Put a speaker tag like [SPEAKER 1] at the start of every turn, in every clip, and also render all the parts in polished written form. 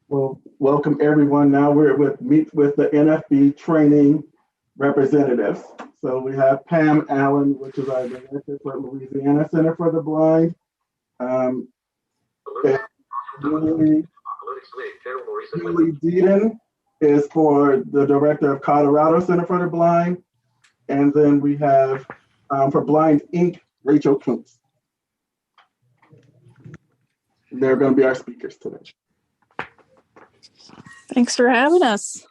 [SPEAKER 1] Well, welcome everyone. Now we're with Meet with the NFB Training Representatives. So we have Pam Allen, which is our director for Louisiana Center for the Blind. Um, and Julie Deaton is for the director of Colorado Center for the Blind. And then we have for Blind Inc., Rachel Kuntz. They're going to be our speakers today.
[SPEAKER 2] Thanks for having us.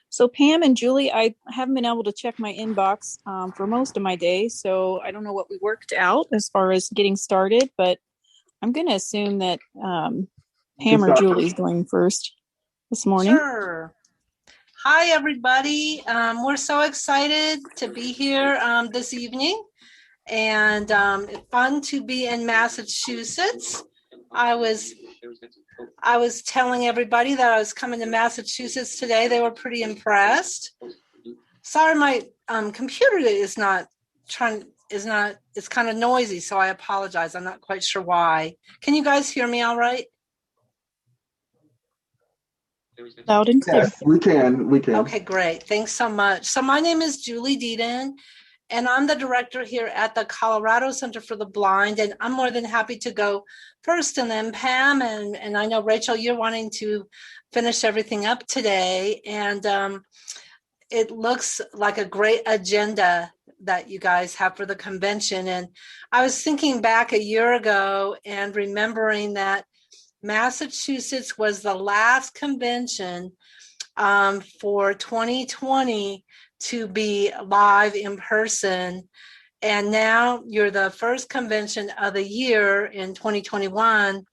[SPEAKER 2] So Pam and Julie, I haven't been able to check my inbox for most of my day, so I don't know what we worked out as far as getting started, but I'm going to assume that Pam or Julie's going first this morning.
[SPEAKER 3] Sure. Hi, everybody. We're so excited to be here this evening, and fun to be in Massachusetts. I was telling everybody that I was coming to Massachusetts today. They were pretty impressed. Sorry, my computer is kind of noisy, so I apologize. I'm not quite sure why. Can you guys hear me all right?
[SPEAKER 2] Loud and clear.
[SPEAKER 1] Yes, we can.
[SPEAKER 3] Okay, great. Thanks so much. So my name is Julie Deaton, and I'm the director here at the Colorado Center for the Blind, and I'm more than happy to go first, and then Pam, and I know, Rachel, you're wanting to finish everything up today, and it looks like a great agenda that you guys have for the convention. And I was thinking back a year ago and remembering that Massachusetts was the last convention for 2020 to be live in person. And now you're the first convention of the year in 2021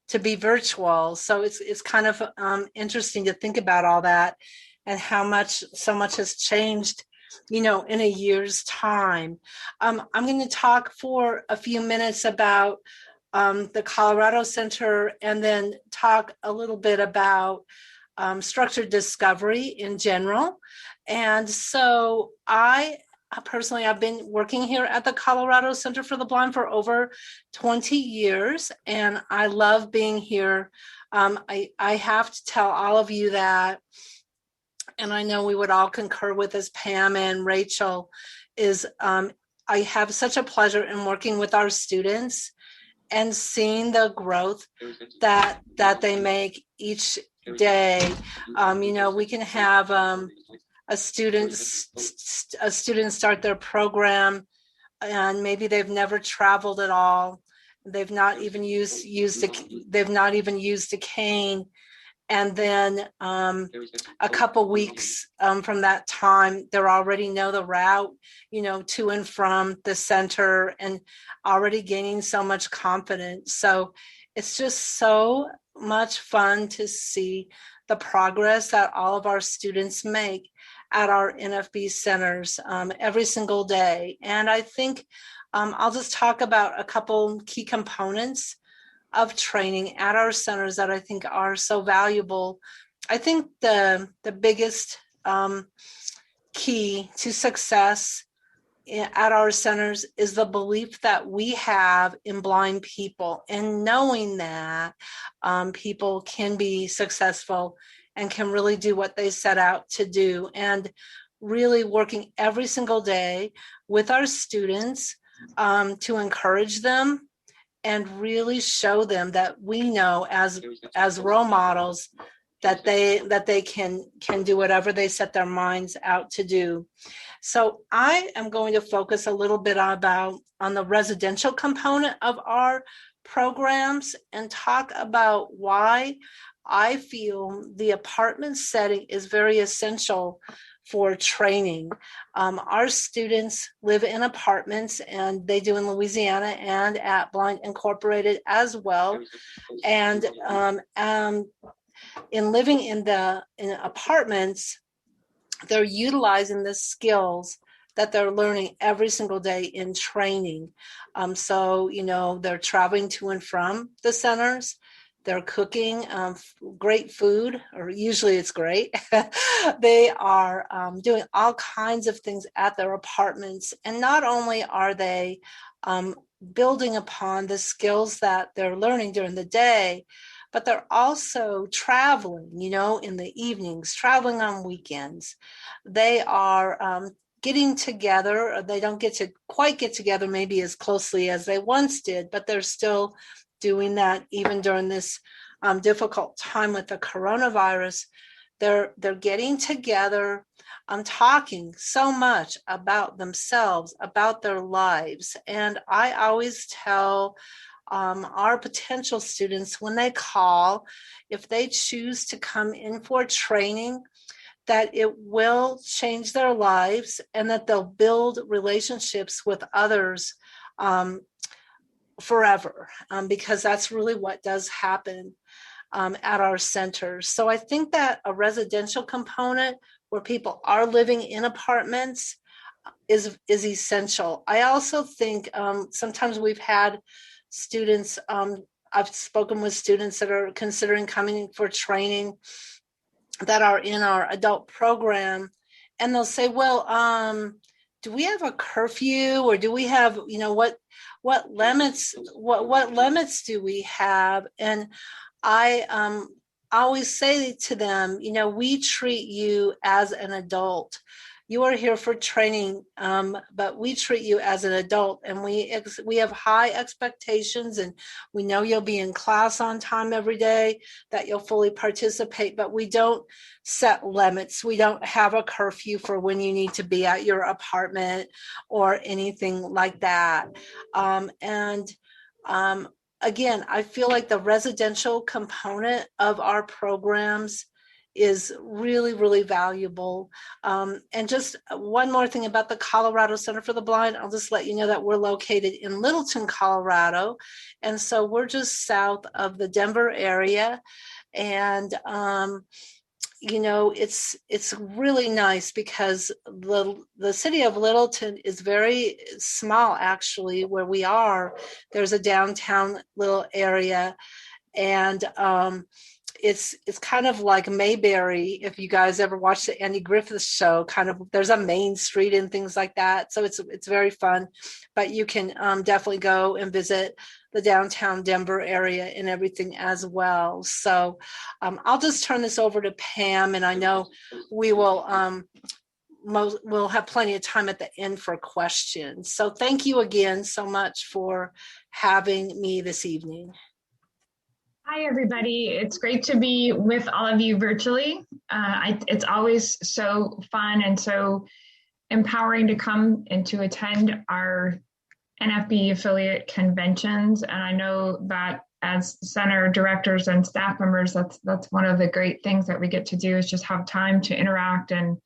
[SPEAKER 3] to be virtual. So it's kind of interesting to think about all that and how so much has changed, in a year's time. I'm going to talk for a few minutes about the Colorado Center, and then talk a little bit about structured discovery in general. And so I've been working here at the Colorado Center for the Blind for over 20 years, and I love being here. I have to tell all of you that, and I know we would all concur with this, Pam and Rachel, is I have such a pleasure in working with our students and seeing the growth that they make each day. We can have a student start their program, and maybe they've never traveled at all. They've not even used a cane. And then a couple weeks from that time, they already know the route, to and from the center, and already gaining so much confidence. So it's just so much fun to see the progress that all of our students make at our NFB centers every single day. And I think I'll just talk about a couple key components of training at our centers that I think are so valuable. I think the biggest key to success at our centers is the belief that we have in blind people, and knowing that people can be successful and can really do what they set out to do, and really working every single day with our students to encourage them and really show them that we know as role models that they can do whatever they set their minds out to do. So I am going to focus a little bit on the residential component of our programs and talk about why I feel the apartment setting is very essential for training. Our students live in apartments, and they do in Louisiana and at Blind Incorporated as well. And in living in apartments, they're utilizing the skills that they're learning every single day in training. So they're traveling to and from the centers. They're cooking great food, or usually it's great. They are doing all kinds of things at their apartments. And not only are they building upon the skills that they're learning during the day, but they're also traveling, in the evenings, traveling on weekends. They are getting together. They don't get to quite get together maybe as closely as they once did, but they're still doing that even during this difficult time with the coronavirus. They're getting together, talking so much about themselves, about their lives. And I always tell our potential students when they call, if they choose to come in for training, that it will change their lives and that they'll build relationships with others forever, because that's really what does happen at our centers. So I think that a residential component where people are living in apartments is essential. I also think sometimes we've had students, I've spoken with students that are considering coming for training that are in our adult program, and they'll say, well, do we have a curfew, or do we have, what limits do we have? And I always say to them, we treat you as an adult. You are here for training, but we treat you as an adult, and we have high expectations, and we know you'll be in class on time every day, that you'll fully participate, but we don't set limits. We don't have a curfew for when you need to be at your apartment or anything like that. Again, I feel like the residential component of our programs is really, really valuable. And just one more thing about the Colorado Center for the Blind, I'll just let you know that we're located in Littleton, Colorado. And so we're just south of the Denver area. And it's really nice because the city of Littleton is very small, actually, where we are. There's a downtown little area, and it's kind of like Mayberry. If you guys ever watched the Andy Griffith show, kind of there's a main street and things like that. So it's very fun, but you can definitely go and visit the downtown Denver area and everything as well. So I'll just turn this over to Pam, and I know we will we'll have plenty of time at the end for questions. So thank you again so much for having me this evening.
[SPEAKER 4] Hi, everybody. It's great to be with all of you virtually. It's always so fun and so empowering to come and to attend our NFB affiliate conventions. And I know that as center directors and staff members, that's one of the great things that we get to do is just have time to interact. And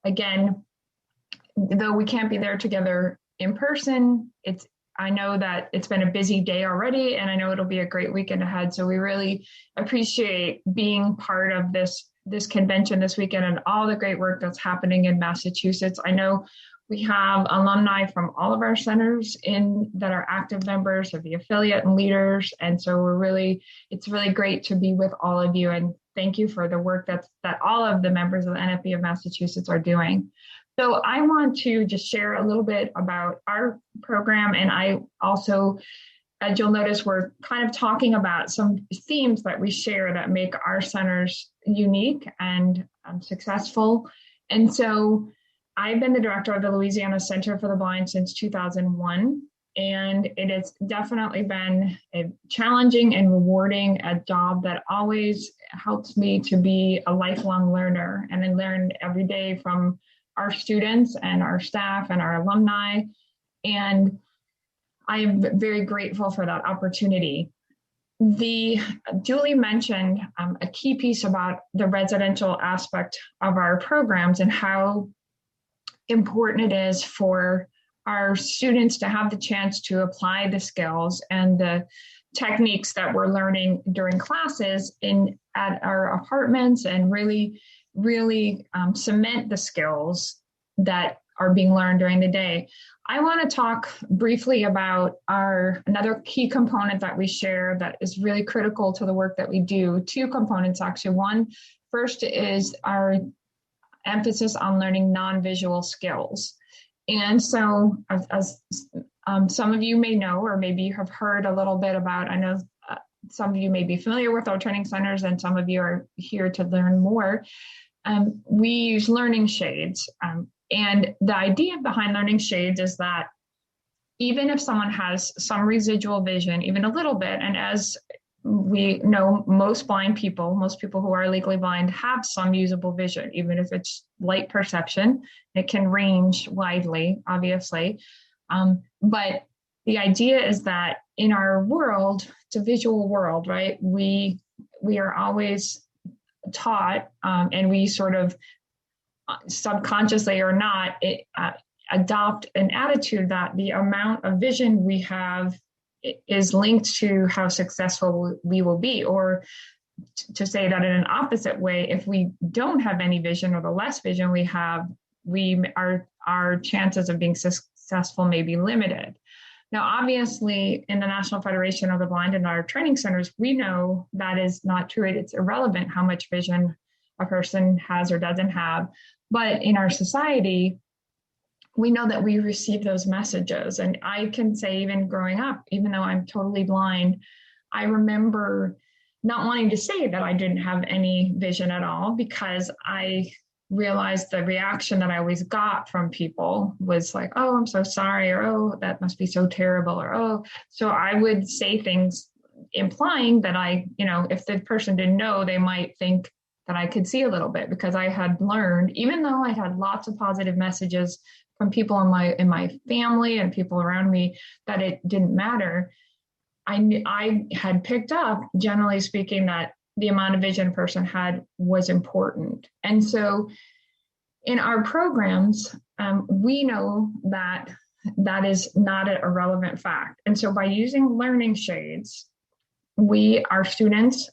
[SPEAKER 4] again, though we can't be there together in person, I know that it's been a busy day already, and I know it'll be a great weekend ahead. So we really appreciate being part of this convention this weekend and all the great work that's happening in Massachusetts. I know we have alumni from all of our centers that are active members of the affiliate and leaders. And so it's really great to be with all of you. And thank you for the work that all of the members of the NFB of Massachusetts are doing. So I want to just share a little bit about our program. And I also, as you'll notice, we're kind of talking about some themes that we share that make our centers unique and successful. And so I've been the director of the Louisiana Center for the Blind since 2001. And it has definitely been a challenging and rewarding job that always helps me to be a lifelong learner. And I learn every day from our students and our staff and our alumni. And I am very grateful for that opportunity. Julie mentioned a key piece about the residential aspect of our programs and how important it is for our students to have the chance to apply the skills and the techniques that we're learning during classes at our apartments and really cement the skills that are being learned during the day. I want to talk briefly about another key component that we share that is really critical to the work that we do. Two components, actually. One, first is our emphasis on learning non-visual skills. And so as some of you may know, or maybe you have heard a little bit about, I know some of you may be familiar with our training centers and some of you are here to learn more. We use learning shades. And the idea behind learning shades is that even if someone has some residual vision, even a little bit, and as we know, most people who are legally blind have some usable vision, even if it's light perception. It can range widely, obviously. But the idea is that in our world, it's a visual world, right? We are always taught, and we sort of subconsciously or not, adopt an attitude that the amount of vision we have is linked to how successful we will be. Or to say that in an opposite way, if we don't have any vision or the less vision we have, our chances of being successful may be limited. Now, obviously, in the National Federation of the Blind and our training centers, we know that is not true. It's irrelevant how much vision a person has or doesn't have. But in our society, we know that we receive those messages. And I can say, even growing up, even though I'm totally blind, I remember not wanting to say that I didn't have any vision at all, because I realized the reaction that I always got from people was like, oh, I'm so sorry, or oh, that must be so terrible, or oh. So I would say things implying that if the person didn't know, they might think that I could see a little bit, because I had learned, even though I had lots of positive messages from people in my family and people around me, that it didn't matter. I had picked up, generally speaking, that the amount of vision a person had was important. And so in our programs, we know that that is not a relevant fact. And so by using learning shades, our students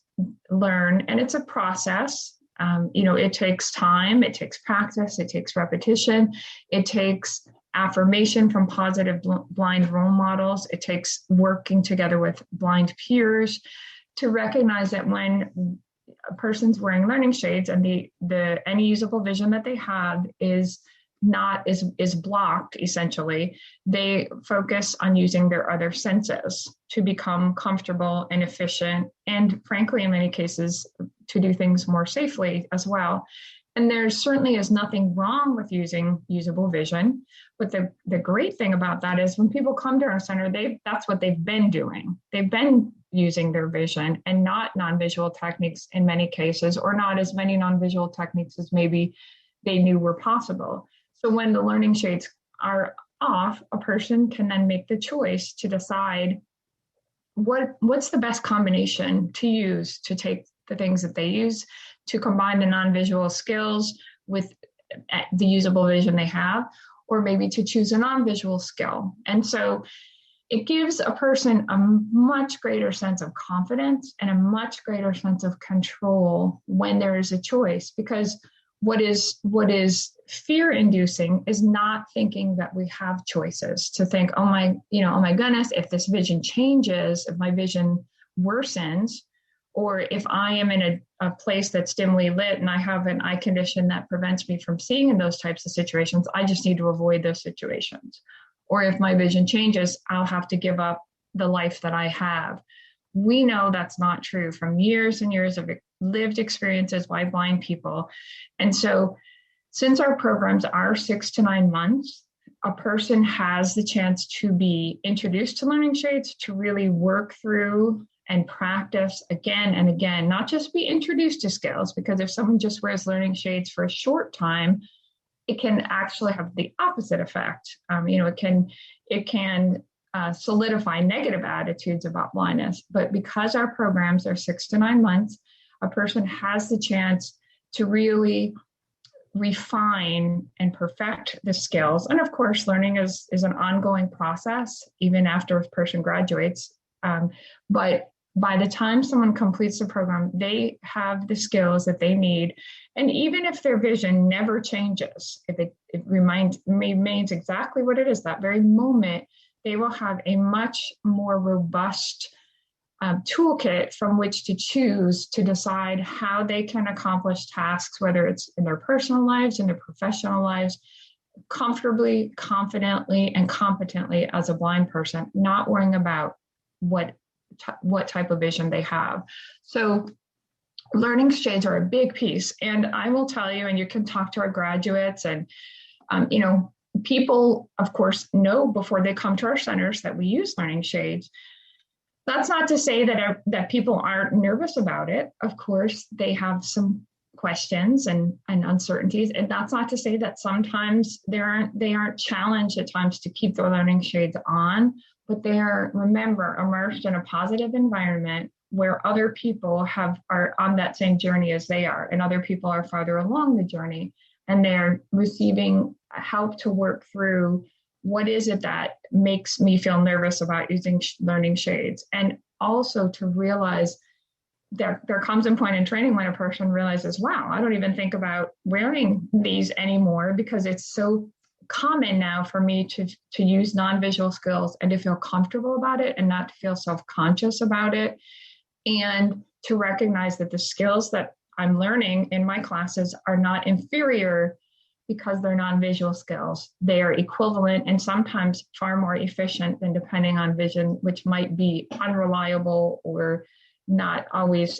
[SPEAKER 4] learn, and it's a process. It takes time, it takes practice, it takes repetition, it takes affirmation from positive blind role models, it takes working together with blind peers to recognize that when a person's wearing learning shades and the any usable vision that they have is blocked, essentially, they focus on using their other senses to become comfortable and efficient, and frankly, in many cases, to do things more safely as well. And there certainly is nothing wrong with using usable vision. But the great thing about that is when people come to our center, that's what they've been doing. They've been using their vision and not non-visual techniques in many cases, or not as many non-visual techniques as maybe they knew were possible. So when the learning shades are off, a person can then make the choice to decide what's the best combination to use to take the things that they use, to combine the non-visual skills with the usable vision they have, or maybe to choose a non-visual skill. And so it gives a person a much greater sense of confidence and a much greater sense of control when there is a choice, because what is fear-inducing is not thinking that we have choices, to think, oh my goodness, if this vision changes, if my vision worsens, or if I am in a place that's dimly lit and I have an eye condition that prevents me from seeing in those types of situations, I just need to avoid those situations. Or if my vision changes, I'll have to give up the life that I have. We know that's not true from years and years of lived experiences by blind people. And so since our programs are 6 to 9 months, a person has the chance to be introduced to learning shades, to really work through and practice again and again, not just be introduced to skills, because if someone just wears learning shades for a short time, it can actually have the opposite effect. It can solidify negative attitudes about blindness. But because our programs are 6 to 9 months, a person has the chance to really refine and perfect the skills. And of course, learning is an ongoing process, even after a person graduates. But by the time someone completes the program, they have the skills that they need. And even if their vision never changes, if it remains exactly what it is that very moment, they will have a much more robust toolkit from which to choose to decide how they can accomplish tasks, whether it's in their personal lives, in their professional lives, comfortably, confidently, and competently as a blind person, not worrying about what what type of vision they have. So learning shades are a big piece. And I will tell you, and you can talk to our graduates and, people, of course, know before they come to our centers that we use learning shades. That's not to say that people aren't nervous about it. Of course, they have some questions and uncertainties. And that's not to say that sometimes they aren't challenged at times to keep their learning shades on, but they are, remember, immersed in a positive environment where other people are on that same journey as they are, and other people are farther along the journey, and they're receiving help to work through what is it that makes me feel nervous about using learning shades. And also to realize that there comes a point in training when a person realizes, wow, I don't even think about wearing these anymore because it's so common now for me to use non-visual skills and to feel comfortable about it and not to feel self-conscious about it. And to recognize that the skills that I'm learning in my classes are not inferior because they're non-visual skills. They are equivalent and sometimes far more efficient than depending on vision, which might be unreliable or not always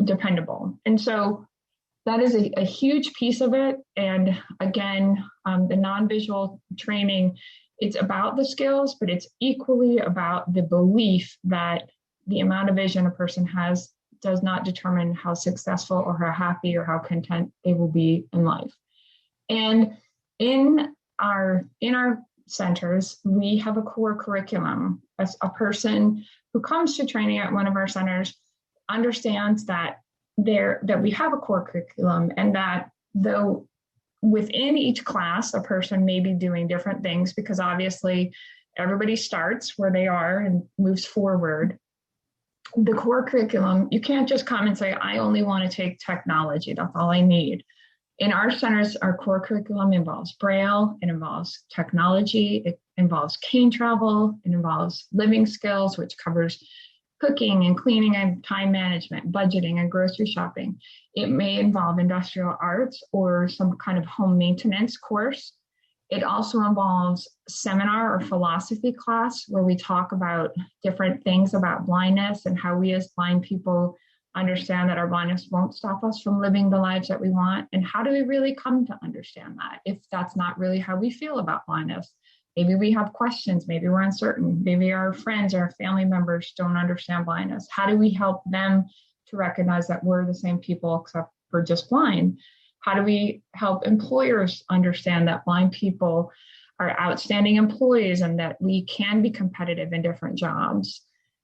[SPEAKER 4] dependable. And so that is a huge piece of it. And again, the non-visual training, it's about the skills, but it's equally about the belief that the amount of vision a person has does not determine how successful or how happy or how content they will be in life. And in our centers, we have a core curriculum. As a person who comes to training at one of our centers understands that we have a core curriculum, and that though within each class, a person may be doing different things because obviously everybody starts where they are and moves forward. The core curriculum, you can't just come and say, I only want to take technology. That's all I need. In our centers, our core curriculum involves Braille, it involves technology, it involves cane travel, it involves living skills, which covers cooking and cleaning and time management, budgeting and grocery shopping. It may involve industrial arts or some kind of home maintenance course. It also involves seminar or philosophy class where we talk about different things about blindness and how we as blind people understand that our blindness won't stop us from living the lives that we want. And how do we really come to understand that if that's not really how we feel about blindness? Maybe we have questions, maybe we're uncertain, maybe our friends or our family members don't understand blindness. How do we help them to recognize that we're the same people except for just blind? How do we help employers understand that blind people are outstanding employees and that we can be competitive in different jobs?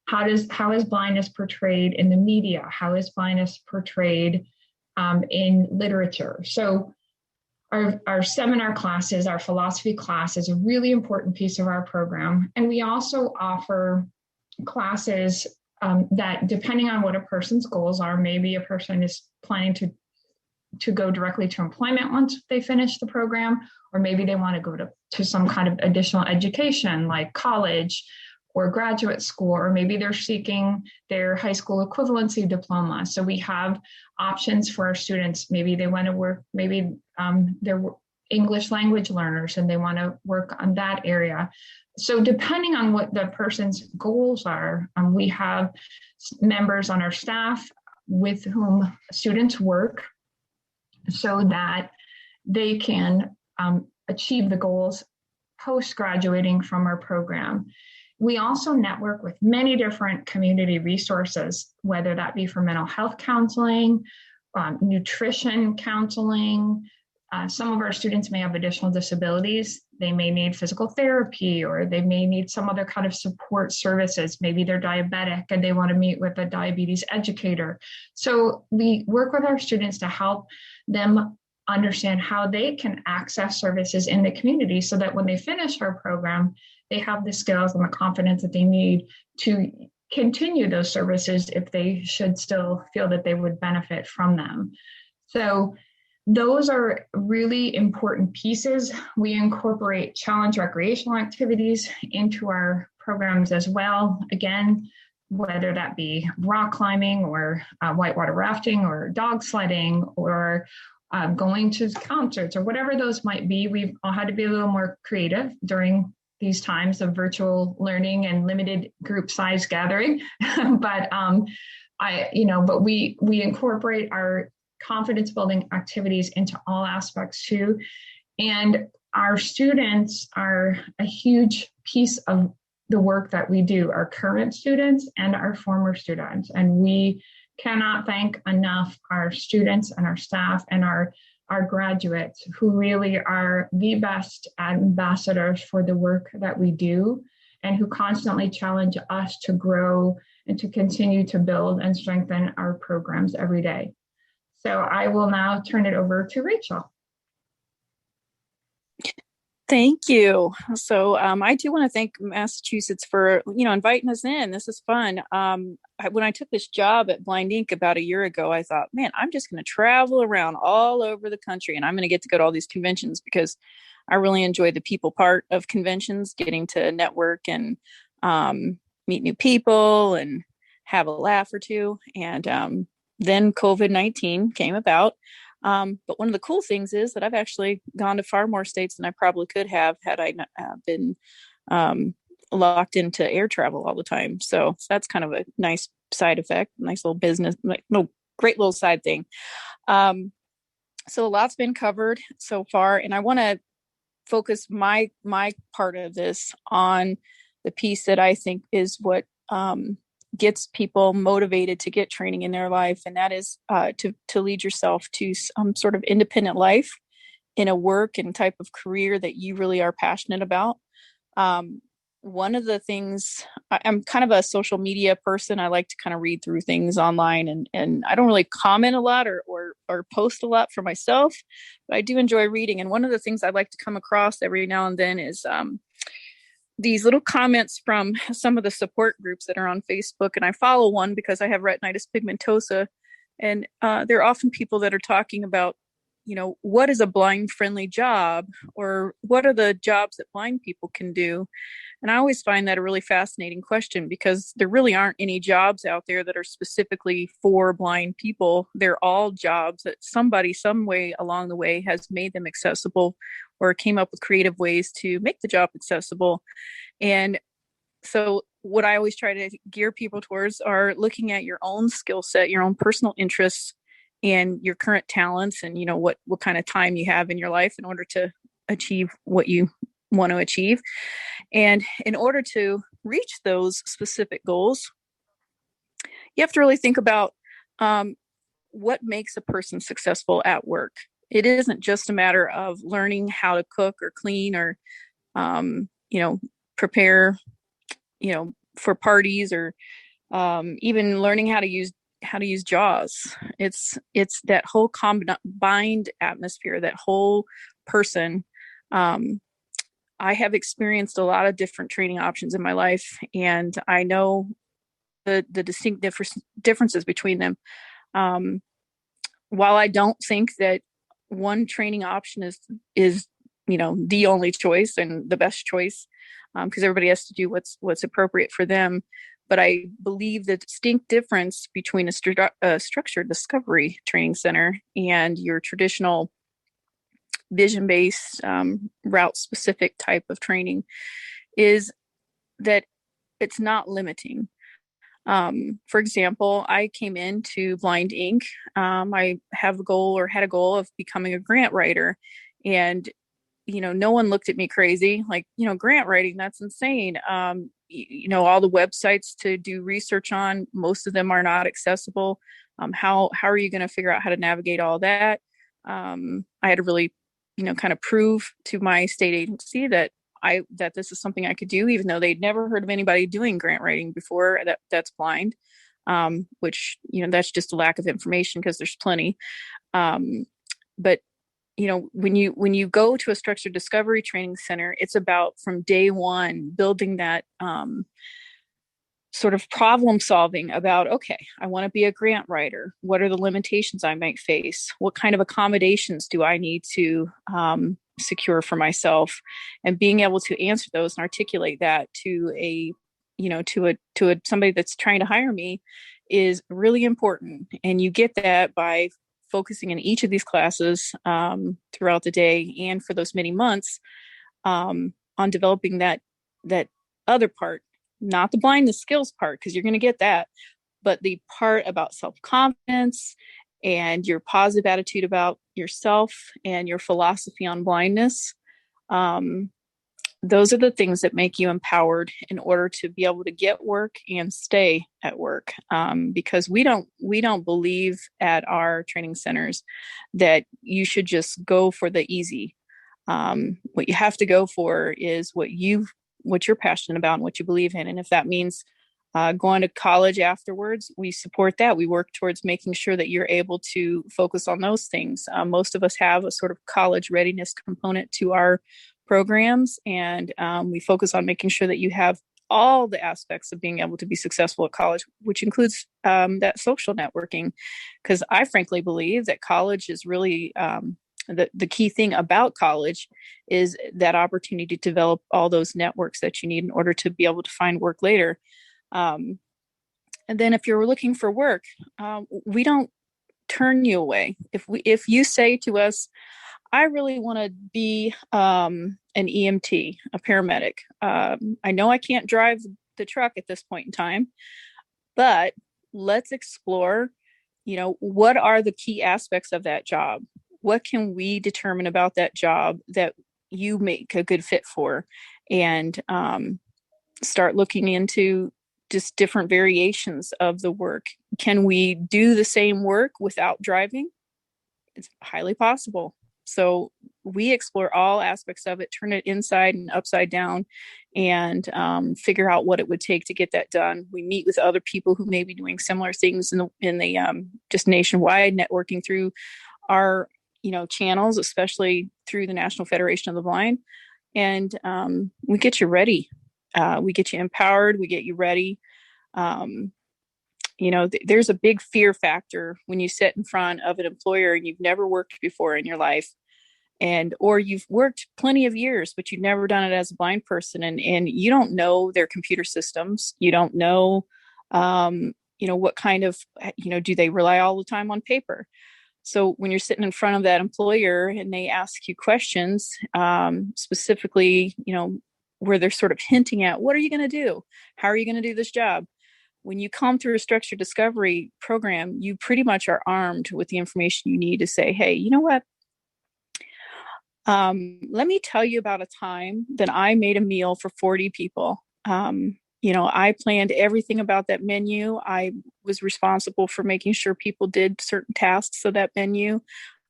[SPEAKER 4] How is blindness portrayed in the media? How is blindness portrayed in literature? So our seminar classes, our philosophy class is a really important piece of our program. And we also offer classes that, depending on what a person's goals are, maybe a person is planning to go directly to employment once they finish the program, or maybe they want to go to some kind of additional education like college or graduate school, or maybe they're seeking their high school equivalency diploma. So we have options for our students. Maybe they want to work, maybe they're English language learners and they want to work on that area. So depending on what the person's goals are, we have members on our staff with whom students work so that they can achieve the goals post-graduating from our program. We also network with many different community resources, whether that be for mental health counseling, nutrition counseling. Some of our students may have additional disabilities. They may need physical therapy, or they may need some other kind of support services. Maybe they're diabetic and they want to meet with a diabetes educator. So we work with our students to help them understand how they can access services in the community so that when they finish our program, they have the skills and the confidence that they need to continue those services if they should still feel that they would benefit from them. So those are really important pieces. We incorporate challenge recreational activities into our programs as well. Again, whether that be rock climbing or whitewater rafting or dog sledding or going to concerts or whatever those might be. We've all had to be a little more creative during these times of virtual learning and limited group size gathering. But but we incorporate our confidence building activities into all aspects too. And our students are a huge piece of the work that we do, our current students and our former students. And we cannot thank enough our students and our staff and our graduates, who really are the best ambassadors for the work that we do, and who constantly challenge us to grow and to continue to build and strengthen our programs every day. So I will now turn it over to Rachel.
[SPEAKER 2] Thank you. So I do want to thank Massachusetts for, inviting us in. This is fun. When I took this job at Blind Inc. about a year ago, I thought, man, I'm just going to travel around all over the country, and I'm going to get to go to all these conventions, because I really enjoy the people part of conventions, getting to network and meet new people and have a laugh or two. And then COVID-19 came about. But one of the cool things is that I've actually gone to far more states than I probably could have had I not been locked into air travel all the time. So that's kind of a nice side effect, nice little business, great little side thing. So a lot's been covered so far, and I want to focus my part of this on the piece that I think is what gets people motivated to get training in their life. And that is to lead yourself to some sort of independent life in a work and type of career that you really are passionate about. One of the things, I'm kind of a social media person. I like to kind of read through things online, and I don't really comment a lot or post a lot for myself, but I do enjoy reading. And one of the things I like to come across every now and then is these little comments from some of the support groups that are on Facebook. And I follow one because I have retinitis pigmentosa, and there are often people that are talking about, what is a blind friendly job, or what are the jobs that blind people can do? And I always find that a really fascinating question, because there really aren't any jobs out there that are specifically for blind people. They're all jobs that somebody, some way along the way, has made them accessible or came up with creative ways to make the job accessible. And so what I always try to gear people towards are looking at your own skill set, your own personal interests, and your current talents, and what kind of time you have in your life in order to achieve what you want to achieve. And in order to reach those specific goals, you have to really think about what makes a person successful at work. It isn't just a matter of learning how to cook or clean or prepare for parties, or even learning how to use JAWS. It's that whole combined atmosphere, that whole person. I have experienced a lot of different training options in my life, and I know the distinct differences between them. While I don't think that one training option is the only choice and the best choice, because everybody has to do what's appropriate for them. But I believe the distinct difference between a structured discovery training center and your traditional vision-based, route-specific type of training is that it's not limiting. For example, I came into Blind Inc. I had a goal of becoming a grant writer, and no one looked at me crazy, like, grant writing, that's insane. All the websites to do research on, most of them are not accessible. How are you going to figure out how to navigate all that? I had to really, kind of prove to my state agency that this is something I could do, even though they'd never heard of anybody doing grant writing before that's blind, which, that's just a lack of information, because there's plenty. But when you go to a structured discovery training center, it's about, from day one, building that sort of problem solving about, okay, I want to be a grant writer. What are the limitations I might face? What kind of accommodations do I need to secure for myself? And being able to answer those and articulate that to somebody that's trying to hire me is really important. And you get that by focusing in each of these classes throughout the day and for those many months on developing that that other part, not the blindness skills part, because you're going to get that, but the part about self-confidence and your positive attitude about yourself and your philosophy on blindness. Those are the things that make you empowered in order to be able to get work and stay at work. Because we don't believe at our training centers that you should just go for the easy. What you have to go for is what you're passionate about and what you believe in. And if that means going to college afterwards, we support that. We work towards making sure that you're able to focus on those things. Most of us have a sort of college readiness component to our programs, and we focus on making sure that you have all the aspects of being able to be successful at college, which includes that social networking. Because I frankly believe that college is really the key thing about college is that opportunity to develop all those networks that you need in order to be able to find work later. And then if you're looking for work, we don't turn you away. If you say to us, I really want to be an EMT, a paramedic. I know I can't drive the truck at this point in time, but let's explore, what are the key aspects of that job? What can we determine about that job that you make a good fit for? And start looking into just different variations of the work. Can we do the same work without driving? It's highly possible. So we explore all aspects of it, turn it inside and upside down, and figure out what it would take to get that done. We meet with other people who may be doing similar things in the just nationwide, networking through our channels, especially through the National Federation of the Blind, and we get you ready. We get you empowered. We get you ready. There's a big fear factor when you sit in front of an employer and you've never worked before in your life, or you've worked plenty of years, but you've never done it as a blind person, and you don't know their computer systems. You don't know, what kind of, do they rely all the time on paper? So when you're sitting in front of that employer and they ask you questions, specifically, where they're sort of hinting at, what are you going to do? How are you going to do this job? When you come through a structured discovery program, you pretty much are armed with the information you need to say, hey, you know what? Let me tell you about a time that I made a meal for 40 people. I planned everything about that menu. I was responsible for making sure people did certain tasks of that menu.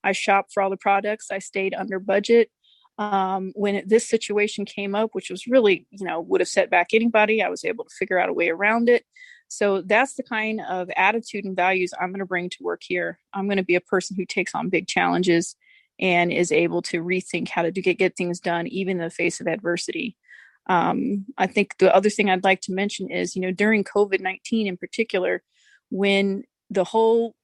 [SPEAKER 2] I shopped for all the products. I stayed under budget. When this situation came up, which was really, would have set back anybody, I was able to figure out a way around it. So that's the kind of attitude and values I'm going to bring to work here. I'm going to be a person who takes on big challenges and is able to rethink how to get things done, even in the face of adversity. I think the other thing I'd like to mention is, during COVID-19 in particular, when the whole,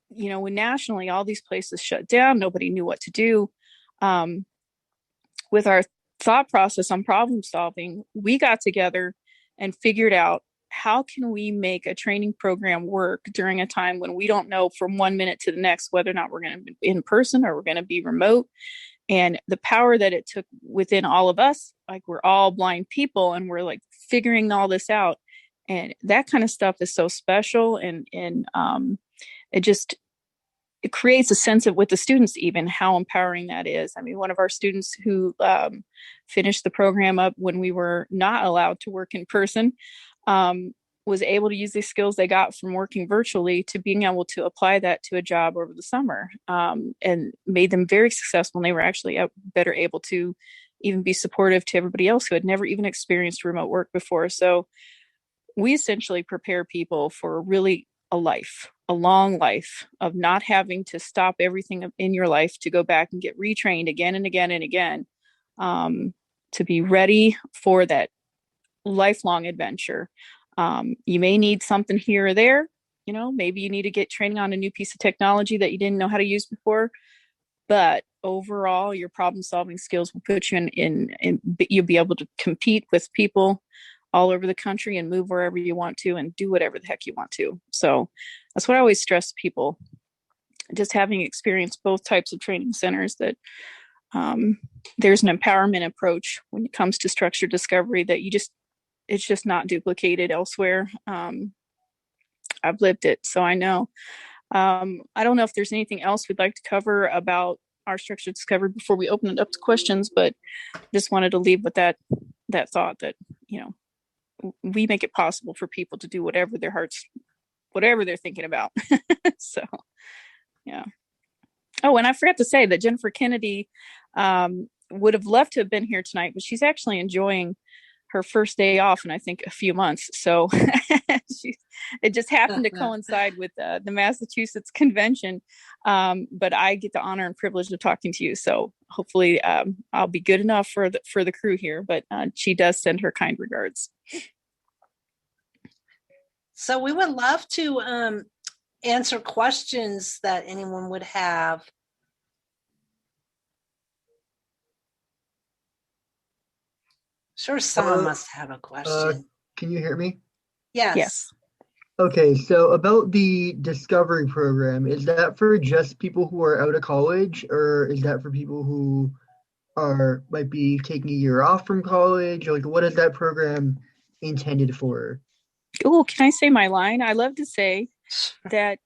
[SPEAKER 2] when nationally all these places shut down, nobody knew what to do. With our thought process on problem solving, we got together and figured out, how can we make a training program work during a time when we don't know from 1 minute to the next whether or not we're going to be in person or we're going to be remote? And the power that it took within all of us, like we're all blind people and we're like figuring all this out. And that kind of stuff is so special. And it creates a sense of, with the students, even how empowering that is. I mean, one of our students who finished the program up when we were not allowed to work in person, was able to use these skills they got from working virtually to being able to apply that to a job over the summer, and made them very successful. And they were actually better able to even be supportive to everybody else who had never even experienced remote work before. So we essentially prepare people for really a long life of not having to stop everything in your life to go back and get retrained again and again and again, to be ready for that lifelong adventure. You may need something here or there, maybe you need to get training on a new piece of technology that you didn't know how to use before, but overall your problem solving skills will put you in you'll be able to compete with people all over the country and move wherever you want to and do whatever the heck you want to. So that's what I always stress to people, just having experienced both types of training centers, that there's an empowerment approach when it comes to structured discovery that it's just not duplicated elsewhere. I've lived it, so I know. I don't know if there's anything else we'd like to cover about our structured discovery before we open it up to questions, but just wanted to leave with that thought that, we make it possible for people to do whatever they're thinking about. So, yeah. Oh, and I forgot to say that Jennifer Kennedy would have loved to have been here tonight, but she's actually enjoying her first day off in, I think, a few months. So it just happened to coincide with the Massachusetts convention. But I get the honor and privilege of talking to you. So hopefully I'll be good enough for the crew here, but she does send her kind regards.
[SPEAKER 3] So we would love to answer questions that anyone would have. Sure, someone must have a question.
[SPEAKER 5] Can you hear me?
[SPEAKER 3] Yes.
[SPEAKER 2] Yes.
[SPEAKER 5] Okay, so about the Discovery program, is that for just people who are out of college, or is that for people who might be taking a year off from college? Like, what is that program intended for?
[SPEAKER 2] Oh, can I say my line? I love to say that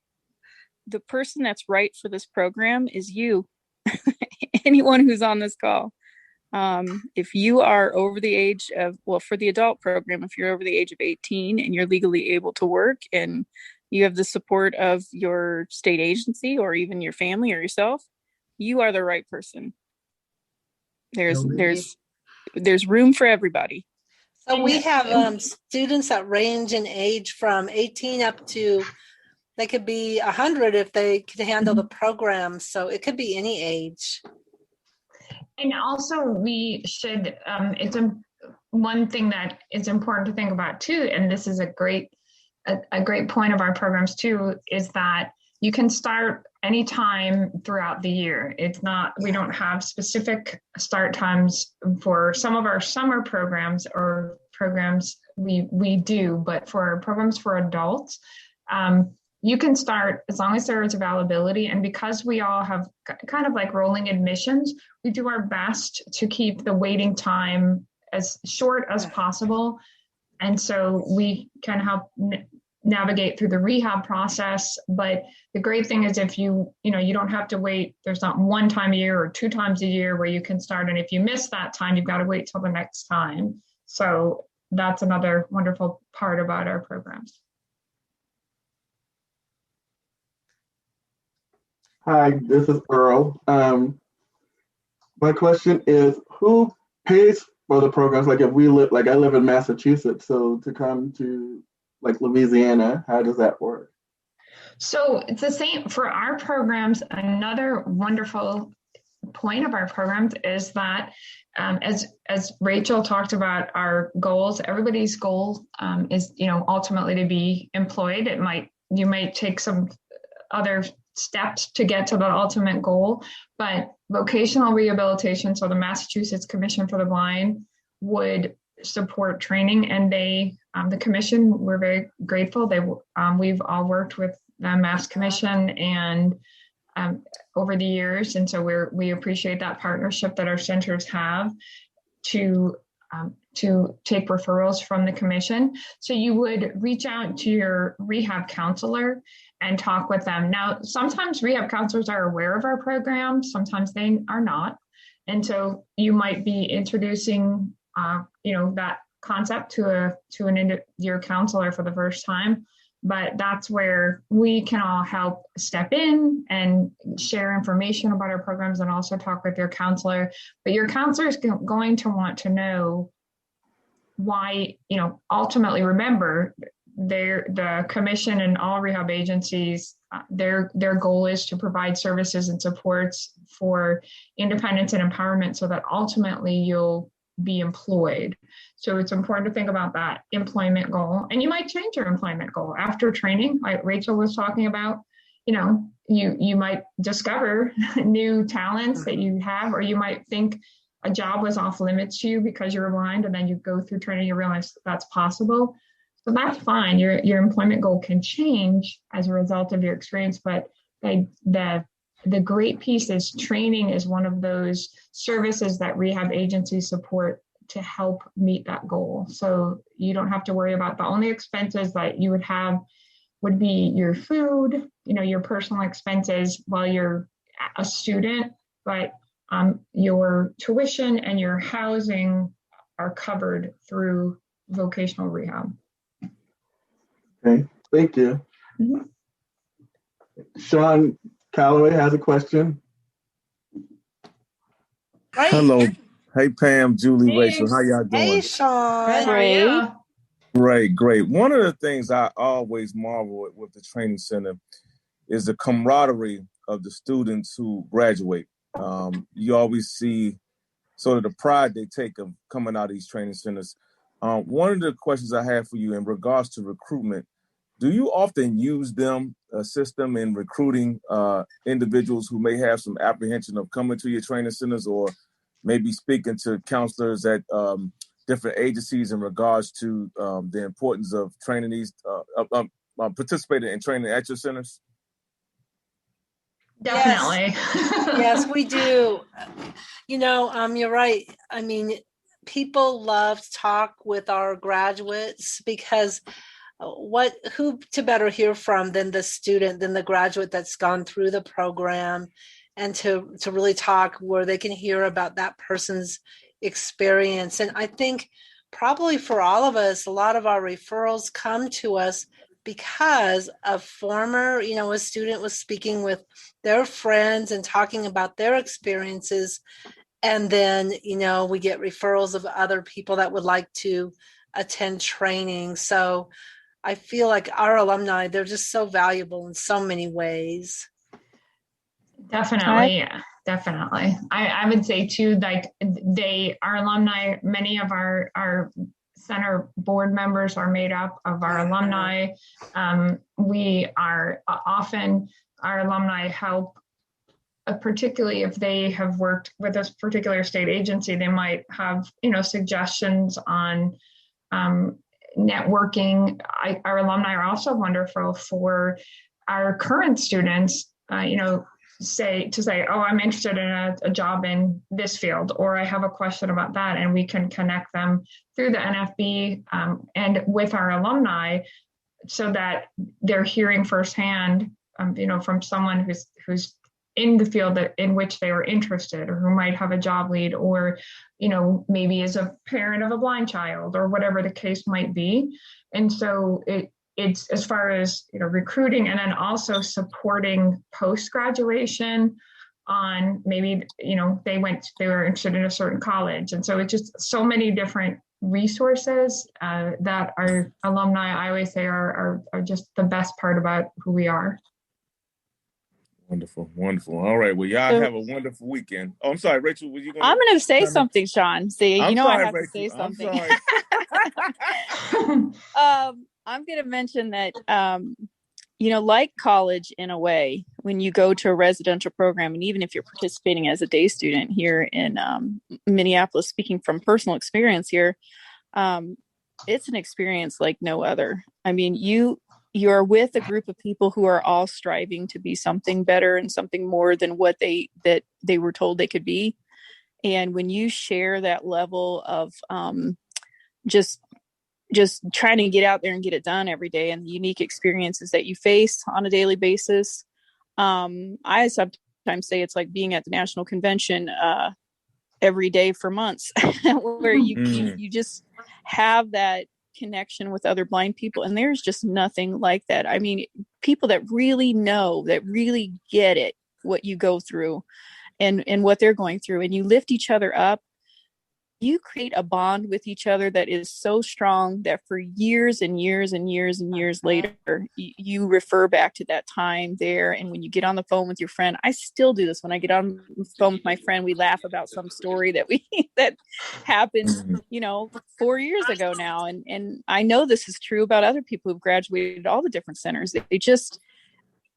[SPEAKER 2] the person that's right for this program is you, anyone who's on this call. If you are over the age of, for the adult program, if you're over the age of 18 and you're legally able to work and you have the support of your state agency or even your family or yourself, you are the right person. There's room for everybody.
[SPEAKER 3] So we have students that range in age from 18 up to, they could be 100 if they could handle the program. So it could be any age.
[SPEAKER 4] And also we should, one thing that is important to think about too, and this is a great point of our programs too, is that you can start anytime throughout the year. We don't have specific start times for some of our summer programs or programs we do, but for programs for adults, you can start as long as there is availability. And because we all have kind of like rolling admissions, we do our best to keep the waiting time as short as possible. And so we can help navigate through the rehab process. But the great thing is if you don't have to wait, there's not one time a year or two times a year where you can start. And if you miss that time, you've got to wait till the next time. So that's another wonderful part about our programs.
[SPEAKER 1] Hi, this is Earl. My question is, who pays for the programs? Like if I live in Massachusetts, so to come to like Louisiana, how does that work?
[SPEAKER 4] So it's the same for our programs. Another wonderful point of our programs is that as Rachel talked about our goals, everybody's goal is, ultimately to be employed. You might take some other steps to get to the ultimate goal, but vocational rehabilitation, so the Massachusetts Commission for the Blind would support training, and the commission, we're very grateful. We've all worked with the Mass Commission and over the years, and so we appreciate that partnership that our centers have to take referrals from the commission. So you would reach out to your rehab counselor and talk with them. Now, sometimes rehab counselors are aware of our program, sometimes they are not. And so you might be introducing, that concept to your counselor for the first time. But that's where we can all help step in and share information about our programs and also talk with your counselor. But your counselor is going to want to know why, ultimately remember, the commission and all rehab agencies, their goal is to provide services and supports for independence and empowerment so that ultimately you'll be employed. So it's important to think about that employment goal. And you might change your employment goal after training, like Rachel was talking about. You might discover new talents that you have, or you might think a job was off limits to you because you were blind, and then you go through training, you realize that's possible. So that's fine. Your employment goal can change as a result of your experience, but the the great piece is training is one of those services that rehab agencies support to help meet that goal. So you don't have to worry about, the only expenses that you would have would be your food, your personal expenses while you're a student, but your tuition and your housing are covered through vocational rehab.
[SPEAKER 1] Okay, thank you.
[SPEAKER 4] Mhm.
[SPEAKER 1] Sean Calloway has a question.
[SPEAKER 3] Great.
[SPEAKER 6] Hello. Hey, Pam, Julie,
[SPEAKER 4] Hey.
[SPEAKER 6] Rachel. How y'all
[SPEAKER 3] Hey,
[SPEAKER 6] doing?
[SPEAKER 3] Sean.
[SPEAKER 4] Good, how are
[SPEAKER 2] Great.
[SPEAKER 4] you?
[SPEAKER 6] Great. One of the things I always marvel at with the training center is the camaraderie of the students who graduate. You always see sort of the pride they take of coming out of these training centers. One of the questions I have for you in regards to recruitment, do you often use them, assist them in recruiting individuals who may have some apprehension of coming to your training centers, or maybe speaking to counselors at different agencies in regards to the importance of training these, participating in training at your centers?
[SPEAKER 4] Definitely.
[SPEAKER 3] Yes, we do. You're right. I mean, people love to talk with our graduates because who to better hear from than the student, than the graduate that's gone through the program, and to really talk where they can hear about that person's experience. And I think probably for all of us, a lot of our referrals come to us because a former, a student was speaking with their friends and talking about their experiences. And then, we get referrals of other people that would like to attend training. So I feel like our alumni, they're just so valuable in so many ways.
[SPEAKER 4] Definitely. I would say too, like our alumni, many of our center board members are made up of our alumni. We are often, our alumni help, particularly if they have worked with a particular state agency, they might have, suggestions on networking. Our alumni are also wonderful for our current students, say, oh, I'm interested in a job in this field, or I have a question about that. And we can connect them through the NFB and with our alumni so that they're hearing firsthand, from someone who's in the field in which they are interested, or who might have a job lead, or, maybe is a parent of a blind child, or whatever the case might be. And so it's as far as, recruiting, and then also supporting post-graduation on maybe, they were interested in a certain college. And so it's just so many different resources that our alumni, I always say, are just the best part about who we are.
[SPEAKER 6] Wonderful. All right. Well, y'all have a wonderful weekend. Oh, I'm sorry, Rachel. Were you going?
[SPEAKER 2] I'm going to say something, Sean. See,
[SPEAKER 6] I'm
[SPEAKER 2] sorry,
[SPEAKER 6] I have
[SPEAKER 2] Rachel.
[SPEAKER 6] to say something.
[SPEAKER 2] I'm sorry. I'm going to mention that, like college in a way, when you go to a residential program, and even if you're participating as a day student here in Minneapolis, speaking from personal experience here, it's an experience like no other. I mean, you're with a group of people who are all striving to be something better and something more than what they were told they could be. And when you share that level of just trying to get out there and get it done every day, and the unique experiences that you face on a daily basis, I sometimes say it's like being at the national convention every day for months, where you just have that connection with other blind people. And there's just nothing like that. I mean, people that really know, that really get it, what you go through and what they're going through, and you lift each other up. You create a bond with each other that is so strong that for years and years and years and years later, you refer back to that time there. And when you get on the phone with your friend, I still do this. When I get on the phone with my friend, we laugh about some story that happened, 4 years ago now. And I know this is true about other people who've graduated all the different centers. They just,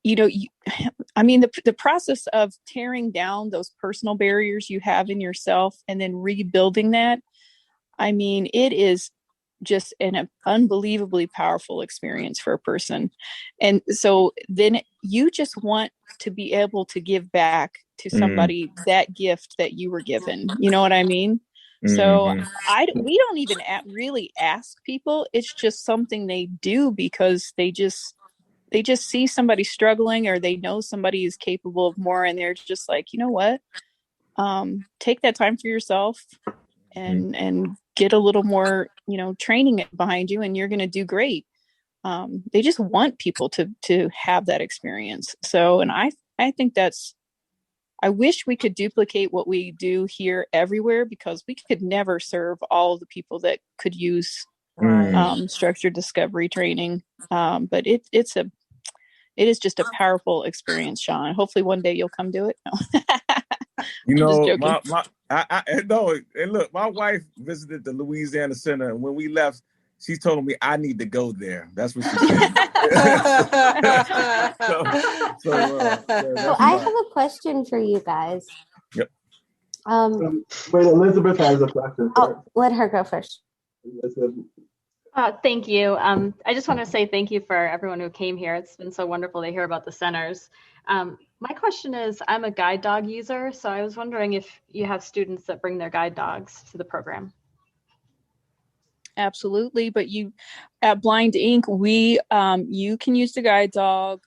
[SPEAKER 2] the process of tearing down those personal barriers you have in yourself and then rebuilding that, it is just an unbelievably powerful experience for a person. And so then you just want to be able to give back to somebody that gift that you were given. You know what I mean? So we don't even really ask people. It's just something they do because they just see somebody struggling, or they know somebody is capable of more, and they're just like, you know what? Take that time for yourself and get a little more, training behind you, and you're going to do great. They just want people to have that experience. So, and I think I wish we could duplicate what we do here everywhere, because we could never serve all of the people that could use structured discovery training. But it is just a powerful experience, Sean. Hopefully one day you'll come do it. No.
[SPEAKER 6] You know,
[SPEAKER 2] I'm just joking.
[SPEAKER 6] no, and look, my wife visited the Louisiana Center, and when we left, she told me I need to go there. That's what she said.
[SPEAKER 7] So I have a question for you guys.
[SPEAKER 6] Yep.
[SPEAKER 1] Wait, Elizabeth has a question.
[SPEAKER 7] Oh, let her go first.
[SPEAKER 8] Thank you. I just want to say thank you for everyone who came here. It's been so wonderful to hear about the centers. My question is, I'm a guide dog user, so I was wondering if you have students that bring their guide dogs to the program.
[SPEAKER 2] Absolutely, but at Blind Inc., you can use the guide dog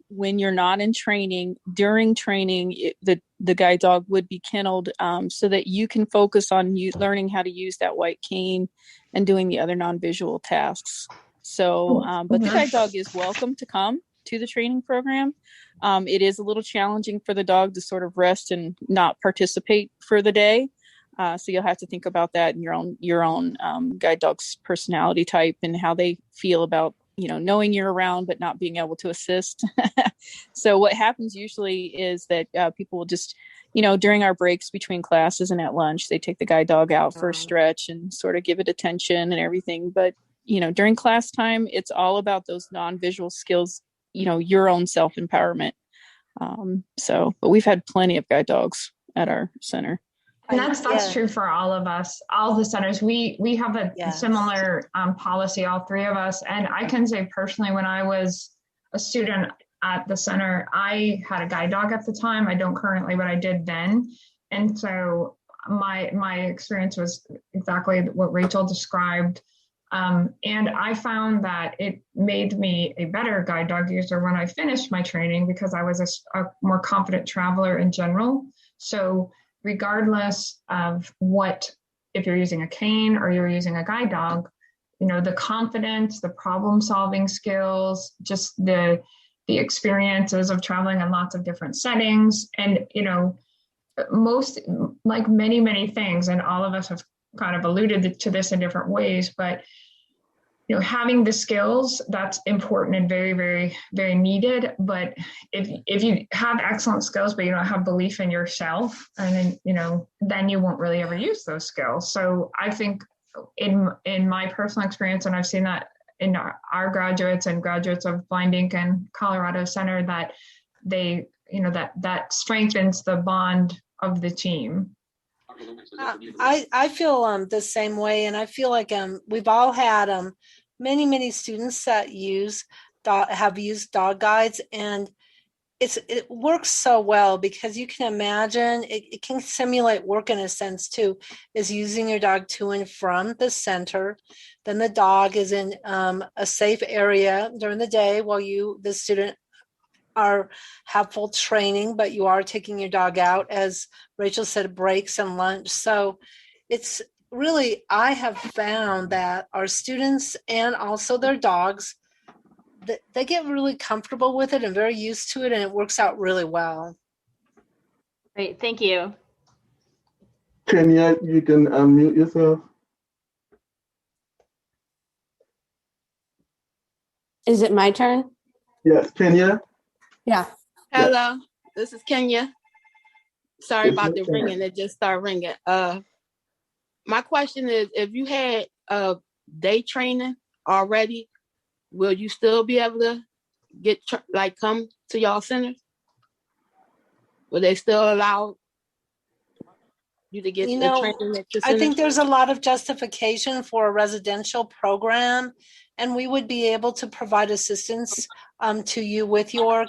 [SPEAKER 2] when you're not in training. During training, the guide dog would be kenneled so that you can focus on learning how to use that white cane and doing the other non-visual tasks. So, but the guide dog is welcome to come to the training program. It is a little challenging for the dog to sort of rest and not participate for the day. So you'll have to think about that in your own guide dog's personality type and how they feel about, knowing you're around, but not being able to assist. So what happens usually is that people will just, during our breaks between classes and at lunch, they take the guide dog out for a stretch and sort of give it attention and everything. But, during class time, it's all about those non-visual skills, your own self-empowerment. But we've had plenty of guide dogs at our center.
[SPEAKER 4] And that's true for all of us, all the centers. We have a similar policy, all three of us. And I can say personally, when I was a student at the center, I had a guide dog at the time. I don't currently, but I did then. And so my experience was exactly what Rachel described. And I found that it made me a better guide dog user when I finished my training, because I was a more confident traveler in general. So regardless of if you're using a cane or you're using a guide dog, the confidence, the problem solving skills, just the experiences of traveling in lots of different settings, and, most, like many things, and all of us have kind of alluded to this in different ways, but having the skills, that's important and very, very, very needed. But if you have excellent skills, but you don't have belief in yourself, and then you won't really ever use those skills. So I think in my personal experience, and I've seen that in our graduates and graduates of Blind Inc. and Colorado Center, that they, that strengthens the bond of the team.
[SPEAKER 3] I feel the same way, and I feel like we've all had many students that have used dog guides, and it works so well, because you can imagine it can simulate work in a sense too, is using your dog to and from the center. Then the dog is in a safe area during the day while the student have full training, but you are taking your dog out, as Rachel said, breaks and lunch. So it's really, I have found that our students and also their dogs, they get really comfortable with it and very used to it, and it works out really well.
[SPEAKER 8] Great, thank you.
[SPEAKER 1] Kenya, you can unmute yourself.
[SPEAKER 7] Is it my turn?
[SPEAKER 1] Yes, Kenya.
[SPEAKER 7] Yeah.
[SPEAKER 9] Hello, this is Kenya. Sorry about the ringing. It just started ringing. My question is, if you had day training already, will you still be able to come to y'all centers? Will they still allow you to get
[SPEAKER 3] You
[SPEAKER 9] the
[SPEAKER 3] know,
[SPEAKER 9] training at your
[SPEAKER 3] I
[SPEAKER 9] center?
[SPEAKER 3] think there's a lot of justification for a residential program, and we would be able to provide assistance to you with your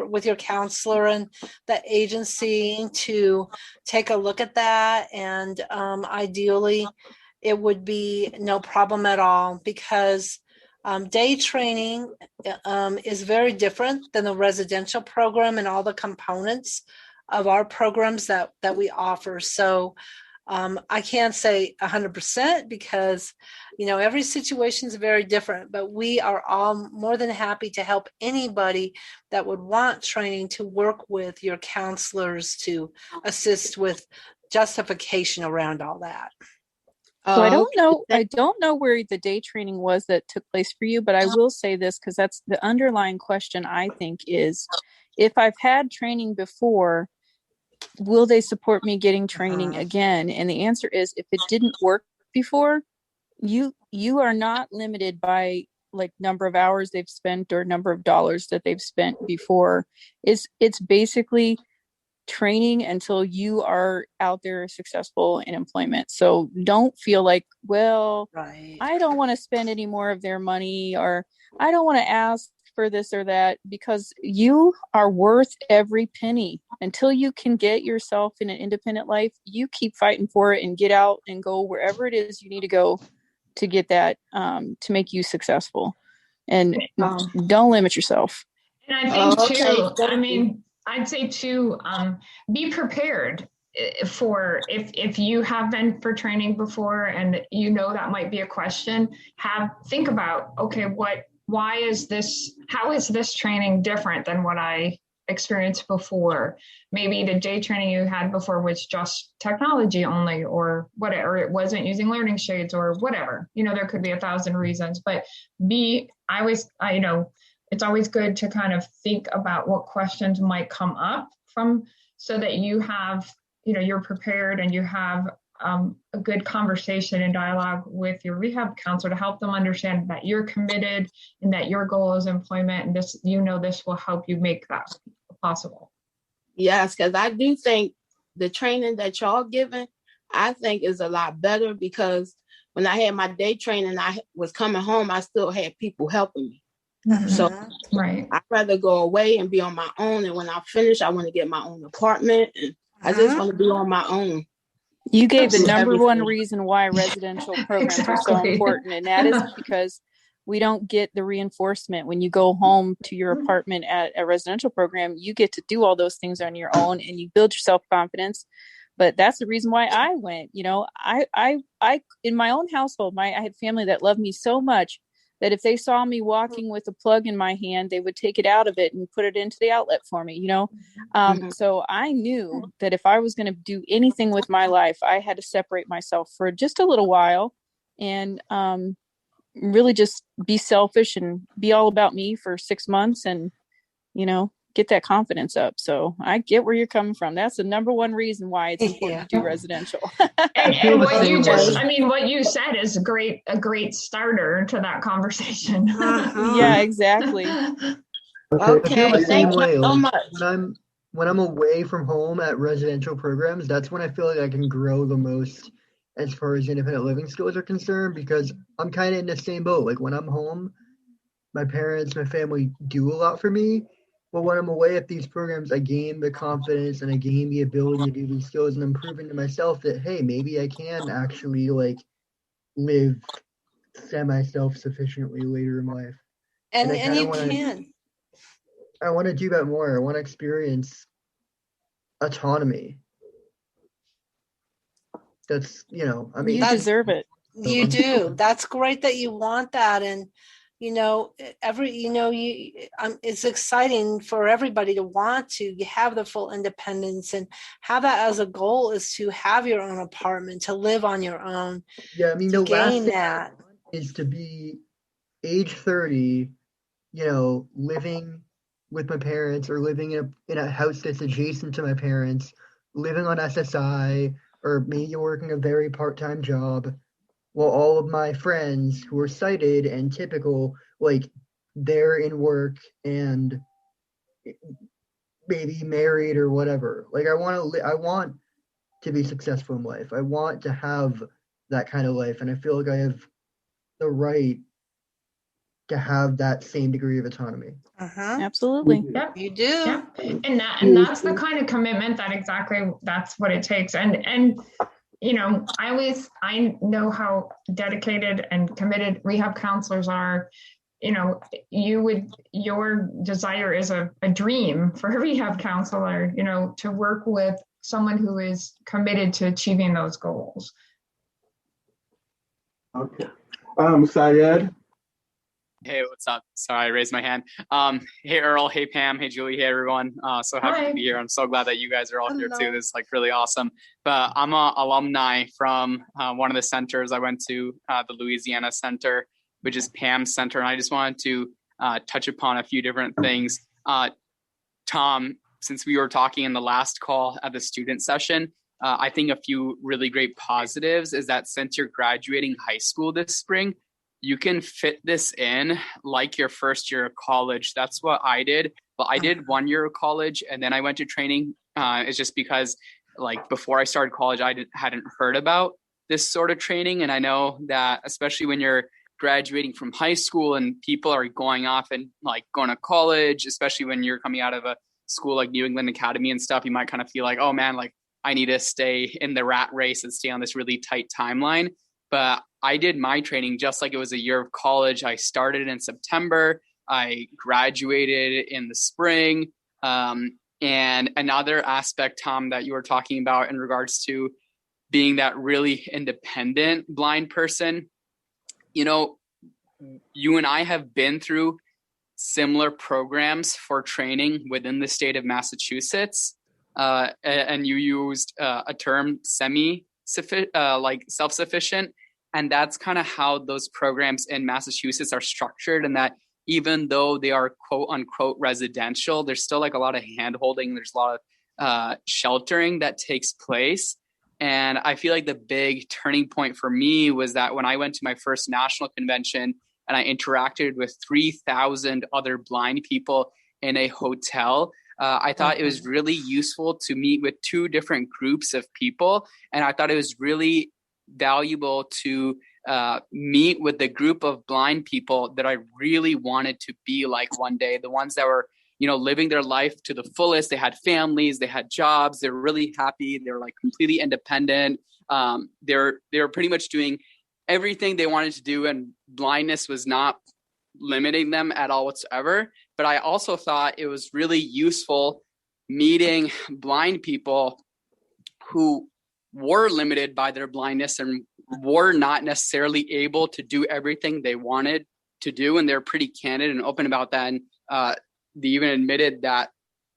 [SPEAKER 3] with your counselor and the agency to take a look at that. And ideally, it would be no problem at all, because day training is very different than the residential program and all the components of our programs that we offer. So I can't say 100% because, every situation is very different, but we are all more than happy to help anybody that would want training to work with your counselors to assist with justification around all that.
[SPEAKER 2] So I don't
[SPEAKER 9] Okay.
[SPEAKER 2] know. I don't know where the day training was that took place for you, but I will say this because that's the underlying question. I think is, if I've had training before, will they support me getting training again? And the answer is, if it didn't work before, you are not limited by like number of hours they've spent or number of dollars that they've spent before. It's basically training until you are out there successful in employment. So don't feel like, well,
[SPEAKER 3] Right.
[SPEAKER 2] I don't want to spend any more of their money, or I don't want to ask for this or that, because you are worth every penny. Until you can get yourself in an independent life, you keep fighting for it and get out and go wherever it is you need to go to get that, to make you successful. And don't limit yourself.
[SPEAKER 4] And I think
[SPEAKER 9] Okay,
[SPEAKER 4] too, I
[SPEAKER 9] thank you.
[SPEAKER 4] mean, I'd say too, be prepared for if you have been for training before and that might be a question. Think about, okay, how is this training different than what I experienced before? Maybe the day training you had before was just technology only, or whatever, it wasn't using learning shades or whatever. There could be 1,000 reasons, but it's always good to kind of think about what questions might come up so that you have, you're prepared and you have a good conversation and dialogue with your rehab counselor to help them understand that you're committed and that your goal is employment, and this will help you make that possible.
[SPEAKER 9] Yes, because I do think the training that y'all giving, I think is a lot better, because when I had my day training, I was coming home, I still had people helping me.
[SPEAKER 4] Mm-hmm.
[SPEAKER 9] So
[SPEAKER 4] right.
[SPEAKER 9] I'd rather go away and be on my own. And when I finish, I want to get my own apartment. And I just want to be on my own.
[SPEAKER 2] You gave the
[SPEAKER 9] Do
[SPEAKER 2] number one
[SPEAKER 9] everything.
[SPEAKER 2] reason why residential programs are so
[SPEAKER 4] Exactly.
[SPEAKER 2] important. And that is because we don't get the reinforcement. When you go home to your apartment at a residential program, you get to do all those things on your own and you build your self-confidence. But that's the reason why I went. I in my own household, I had family that loved me so much that if they saw me walking with a plug in my hand, they would take it out of it and put it into the outlet for me, So I knew that if I was going to do anything with my life, I had to separate myself for just a little while and really just be selfish and be all about me for 6 months and, get that confidence up. So I get where you're coming from. That's the number one reason why it's important to do residential.
[SPEAKER 4] And what you said is a great starter to that conversation.
[SPEAKER 2] Yeah, exactly.
[SPEAKER 5] Okay. I feel the same way.
[SPEAKER 9] So much.
[SPEAKER 5] When I'm away from home at residential programs, that's when I feel like I can grow the most as far as independent living skills are concerned, because I'm kind of in the same boat. Like when I'm home, my parents, my family do a lot for me. But when I'm away at these programs, I gain the confidence and I gain the ability to do these skills, and I'm proving to myself that, hey, maybe I can actually live semi-self-sufficiently later in life.
[SPEAKER 3] And
[SPEAKER 5] I
[SPEAKER 3] you can.
[SPEAKER 5] I want to do that more. I want to experience autonomy. That's,
[SPEAKER 2] you deserve it.
[SPEAKER 3] You do. That's great that you want that. And, it's exciting for everybody to want to have the full independence and have that as a goal, is to have your own apartment, to live on your own.
[SPEAKER 5] Yeah, the last thing
[SPEAKER 3] that
[SPEAKER 5] is to be age 30, living with my parents or living in a house that's adjacent to my parents, living on SSI, or maybe working a very part-time job, while all of my friends who are sighted and typical, they're in work and maybe married or whatever. I want to be successful in life. I want to have that kind of life, and I feel like I have the right to have that same degree of autonomy.
[SPEAKER 2] Absolutely.
[SPEAKER 4] Yep.
[SPEAKER 3] You do.
[SPEAKER 4] Yep. And that's the kind of commitment that's what it takes. And you know, I know how dedicated and committed rehab counselors are. You know, your desire is a dream for a rehab counselor, you know, to work with someone who is committed to achieving those goals.
[SPEAKER 1] Okay. Syed.
[SPEAKER 10] Hey, what's up? Sorry, I raised my hand. Hey, Earl. Hey, Pam. Hey, Julie. Hey, everyone. So happy to be here. I'm so glad that you guys are all here too. This is like really awesome. But I'm an alumni from one of the centers. I went to the Louisiana Center, which is Pam's center. And I just wanted to touch upon a few different things. Tom, since we were talking in the last call at the student session, I think a few really great positives is that since you're graduating high school this spring, you can fit this in like your first year of college. That's what I did. But I did 1 year of college and then I went to training. It's just because like before I started college, I hadn't heard about this sort of training. And I know that especially when you're graduating from high school and people are going off and like going to college, especially when you're coming out of a school like New England Academy and stuff, you might kind of feel like, oh man, like I need to stay in the rat race and stay on this really tight timeline. But I did my training just like it was a year of college. I started in September. I graduated in the spring. And another aspect, Tom, that you were talking about in regards to being that really independent blind person, you know, you and I have been through similar programs for training within the state of Massachusetts. And you used a term like self-sufficient. And that's kind of how those programs in Massachusetts are structured. And that even though they are quote unquote residential, there's still like a lot of hand holding. There's a lot of sheltering that takes place. And I feel like the big turning point for me was that when I went to my first national convention and I interacted with 3,000 other blind people in a hotel, I thought it was really useful to meet with two different groups of people. And I thought it was really valuable to meet with the group of blind people that I really wanted to be like one day, the ones that were, you know, living their life to the fullest. They had families, they had jobs, they were really happy, they were like completely independent. They were pretty much doing everything they wanted to do, and blindness was not limiting them at all whatsoever. But I also thought it was really useful meeting blind people who were limited by their blindness and were not necessarily able to do everything they wanted to do. And they're pretty candid and open about that. And they even admitted that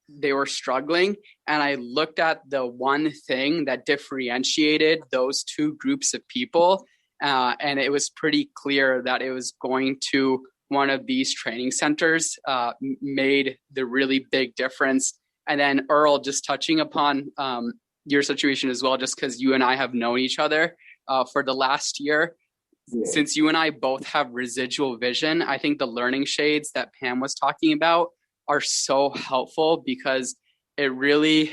[SPEAKER 10] they were struggling. And I looked at the one thing that differentiated those two groups of people. And it was pretty clear that it was going to one of these training centers made the really big difference. And then Earl, just touching upon your situation as well, just because you and I have known each other for the last year. Yeah. Since you and I both have residual vision, I think the learning shades that Pam was talking about are so helpful because it really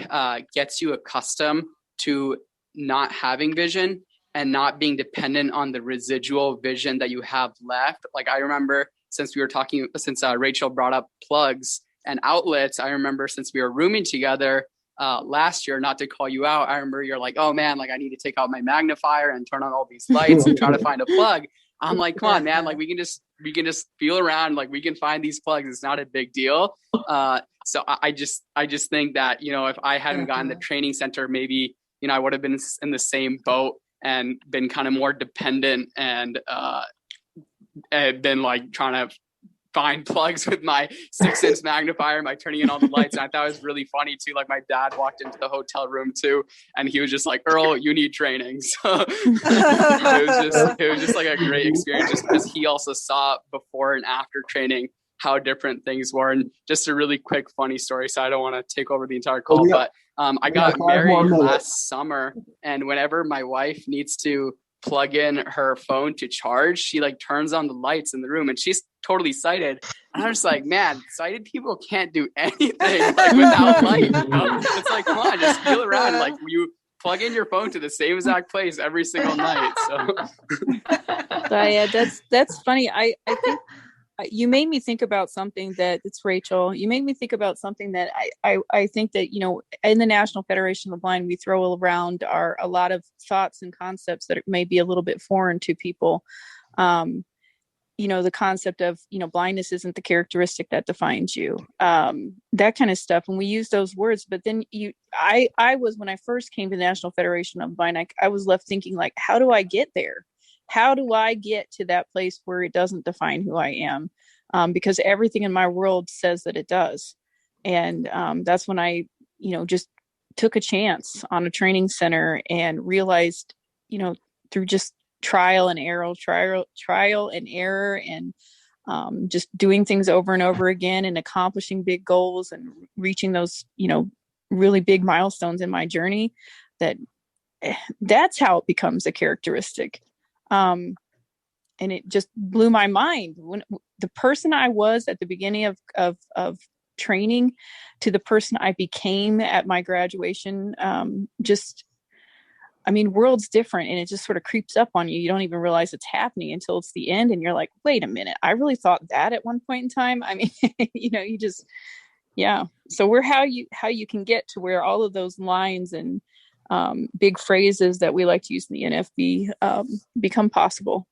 [SPEAKER 10] gets you accustomed to not having vision and not being dependent on the residual vision that you have left. Like I remember since Rachel brought up plugs and outlets, I remember since we were rooming together last year, not to call you out, I remember you're like, oh man, like I need to take out my magnifier and turn on all these lights and try to find a plug. I'm like, come on, man, like we can just feel around, like we can find these plugs. It's not a big deal. So I just think that, you know, if I hadn't gotten the training center, maybe, you know, I would have been in the same boat and been kind of more dependent and been like trying to find plugs with my 6-inch magnifier by turning in all the lights. And I thought it was really funny too. Like my dad walked into the hotel room too, and he was just like, Earl, you need training. So it was just like a great experience just because he also saw before and after training how different things were. And just a really quick funny story. So I don't want to take over the entire call, but I got married last summer, and whenever my wife needs to plug in her phone to charge, she like turns on the lights in the room, and she's totally sighted. And I'm just like, man, sighted people can't do anything like without light. You know? It's like, come on, just feel around. Like you plug in your phone to the same exact place every single night. So
[SPEAKER 2] yeah, that's funny. I think you made me think about something that it's Rachel. You made me think about something that I think that, in the National Federation of the Blind, we throw around a lot of thoughts and concepts that may be a little bit foreign to people. The concept of, blindness isn't the characteristic that defines you, that kind of stuff. And we use those words, but then I was, when I first came to the National Federation of the Blind, I was left thinking, like, how do I get there? How do I get to that place where it doesn't define who I am? Because everything in my world says that it does. And that's when I, just took a chance on a training center and realized, through just trial and error, and just doing things over and over again and accomplishing big goals and reaching those, really big milestones in my journey, that's how it becomes a characteristic. And it just blew my mind when the person I was at the beginning of training to the person I became at my graduation, world's different, and it just sort of creeps up on you. You don't even realize it's happening until it's the end. And you're like, wait a minute, I really thought that at one point in time. You just, yeah. So we're how you can get to where all of those lines and big phrases that we like to use in the NFB become possible.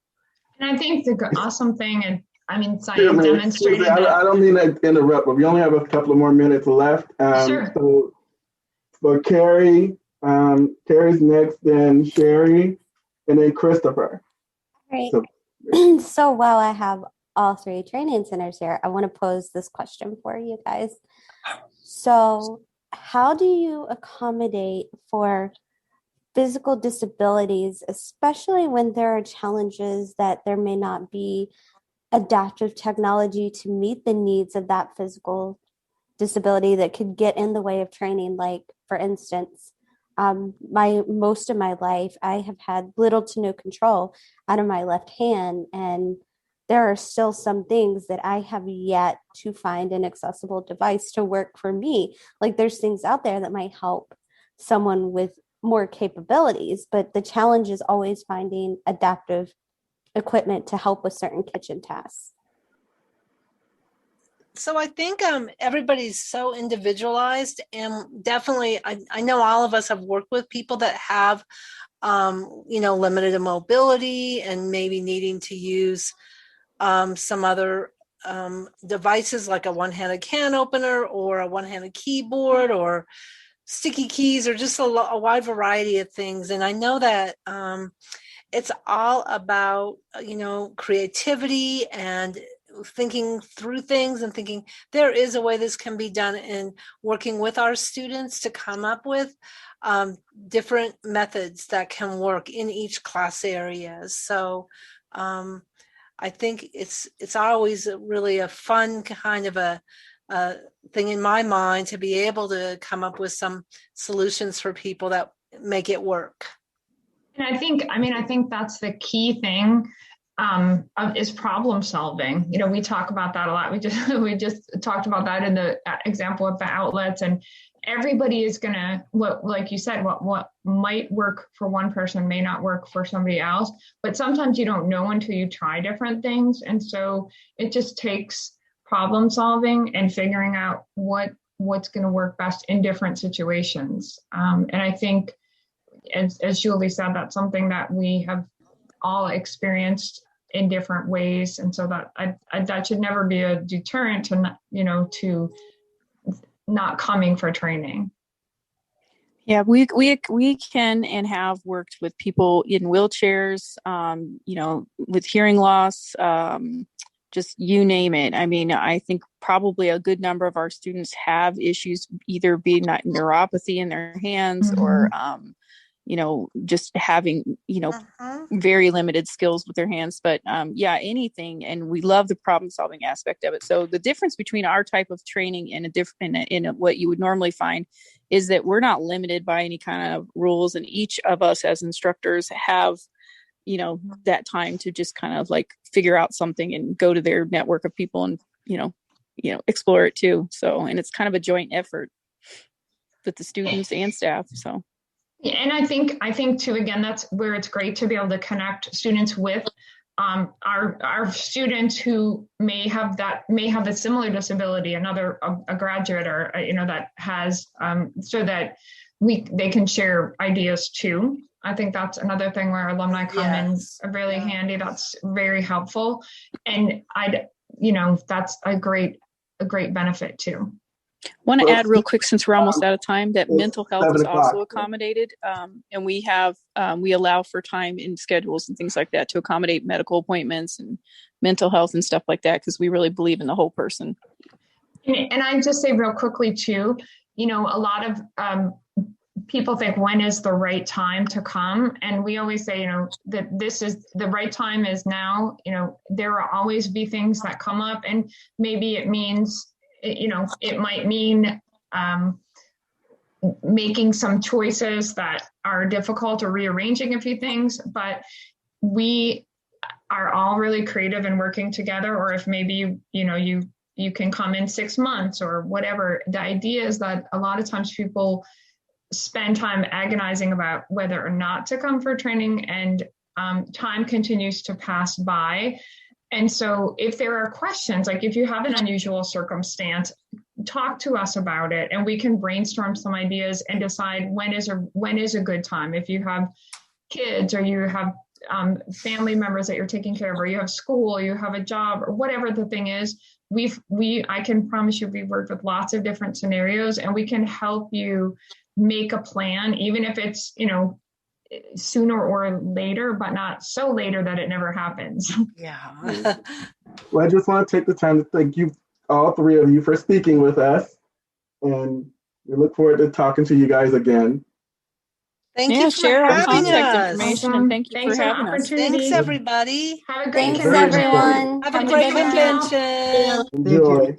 [SPEAKER 2] And
[SPEAKER 4] I think the awesome thing, and science demonstrated
[SPEAKER 1] that. I don't mean to interrupt, but we only have a couple of more minutes left.
[SPEAKER 4] Sure.
[SPEAKER 1] So for Carrie, Carrie's next, then Sherry, and then Christopher.
[SPEAKER 7] Right. So while I have all three training centers here, I want to pose this question for you guys. So how do you accommodate for physical disabilities, especially when there are challenges that there may not be adaptive technology to meet the needs of that physical disability that could get in the way of training? Like, for instance, most of my life, I have had little to no control out of my left hand, and there are still some things that I have yet to find an accessible device to work for me. Like, there's things out there that might help someone with more capabilities, but the challenge is always finding adaptive equipment to help with certain kitchen tasks.
[SPEAKER 3] So I think everybody's so individualized, and definitely I know all of us have worked with people that have, limited mobility and maybe needing to use some other devices like a one-handed can opener or a one-handed keyboard or sticky keys or just a wide variety of things. And I know that it's all about, creativity and thinking through things and thinking there is a way this can be done, and working with our students to come up with different methods that can work in each class areas. So I think it's always really a fun kind of a thing in my mind to be able to come up with some solutions for people that make it work.
[SPEAKER 4] And I think that's the key thing is problem solving. We talk about that a lot. We just talked about that in the example of the outlets, and everybody is gonna, like you said, what might work for one person may not work for somebody else, but sometimes you don't know until you try different things. And so it just takes problem solving and figuring out what's going to work best in different situations. And I think, as Julie said, that's something that we have all experienced in different ways. And so that should never be a deterrent to, to not coming for training.
[SPEAKER 2] Yeah, we can and have worked with people in wheelchairs, with hearing loss, just you name it. I think probably a good number of our students have issues, either being not neuropathy in their hands, mm-hmm. or, just having, very limited skills with their hands, but anything. And we love the problem solving aspect of it. So the difference between our type of training and in what you would normally find is that we're not limited by any kind of rules. And each of us as instructors have, that time to just kind of like figure out something and go to their network of people and, explore it too. So, and it's kind of a joint effort with the students and staff. So.
[SPEAKER 4] Yeah, and I think too, again, that's where it's great to be able to connect students with our students who may have a similar disability, a graduate or that has so that they can share ideas too. I think that's another thing where alumni come in really handy. That's very helpful, and that's a great benefit too.
[SPEAKER 2] Want to add real quick, since we're almost out of time, that mental health is
[SPEAKER 1] 7 o'clock.
[SPEAKER 2] also accommodated, and we allow for time in schedules and things like that to accommodate medical appointments and mental health and stuff like that, because we really believe in the whole person.
[SPEAKER 4] And I just say real quickly too, a lot of people think, when is the right time to come? And we always say, that this is the right time is now. There will always be things that come up, and maybe it means, it might mean making some choices that are difficult or rearranging a few things, but we are all really creative in working together. Or if maybe, you can come in 6 months or whatever. The idea is that a lot of times people spend time agonizing about whether or not to come for training, and time continues to pass by. And so if there are questions, like if you have an unusual circumstance, talk to us about it, and we can brainstorm some ideas and decide when is a good time. If you have kids, or you have family members that you're taking care of, or you have school, you have a job, or whatever the thing is, I can promise you we've worked with lots of different scenarios, and we can help you make a plan, even if it's, sooner or later, but not so later that it never happens.
[SPEAKER 3] Yeah.
[SPEAKER 1] Well, I just want to take the time to thank you, all three of you, for speaking with us. And we look forward to talking to you guys again.
[SPEAKER 3] Thank you for
[SPEAKER 2] share our
[SPEAKER 3] having
[SPEAKER 2] contact
[SPEAKER 3] us.
[SPEAKER 2] information, and thank you
[SPEAKER 4] Thanks
[SPEAKER 2] for having us.
[SPEAKER 3] Thanks, everybody.
[SPEAKER 4] Have a great
[SPEAKER 7] Thanks,
[SPEAKER 4] convention.
[SPEAKER 7] everyone.
[SPEAKER 3] Have a great convention.
[SPEAKER 1] Enjoy.